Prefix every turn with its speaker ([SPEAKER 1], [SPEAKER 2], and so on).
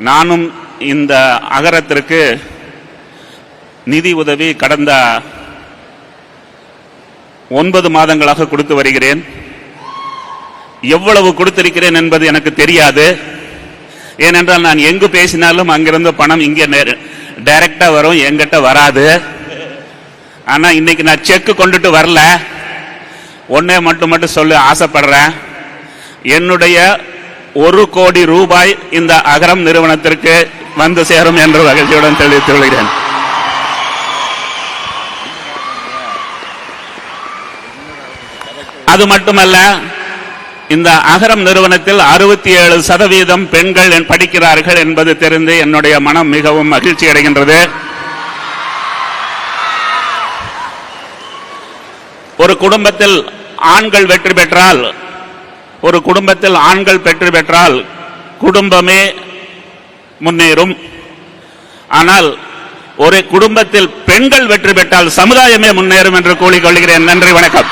[SPEAKER 1] நானும் இந்த அகரத்திற்கு நிதி உதவி கடந்த 9 மாதங்களாக கொடுத்து வருகிறேன். எவ்வளவு கொடுத்திருக்கிறேன் என்பது எனக்கு தெரியாது. ஏனென்றால் நான் எங்கு பேசினாலும் அங்கிருந்து பணம் இங்கே டைரக்டா வரும், எங்கிட்ட வராது. ஆனா இன்னைக்கு நான் செக் கொண்டுட்டு வரல. ஒன்னே மட்டும் சொல்ல ஆசைப்படுறேன். என்னுடைய 1 கோடி ரூபாய் இந்த அகரம் நிறுவனத்திற்கு வந்து சேரும் என்று மகிழ்ச்சியுடன் தெரிவித்துக் கொள்கிறேன். அது மட்டுமல்ல, இந்த அகரம் நிறுவனத்தில் 67% பெண்கள் படிக்கிறார்கள் என்பது தெரிந்து என்னுடைய மனம் மிகவும் மகிழ்ச்சி அடைகின்றது. ஒரு குடும்பத்தில் ஆண்கள் வெற்றி பெற்றால் குடும்பமே முன்னேறும். ஆனால் ஒரு குடும்பத்தில் பெண்கள் வெற்றி பெற்றால் சமுதாயமே முன்னேறும் என்று கூறிக்கொள்கிறேன். நன்றி, வணக்கம்.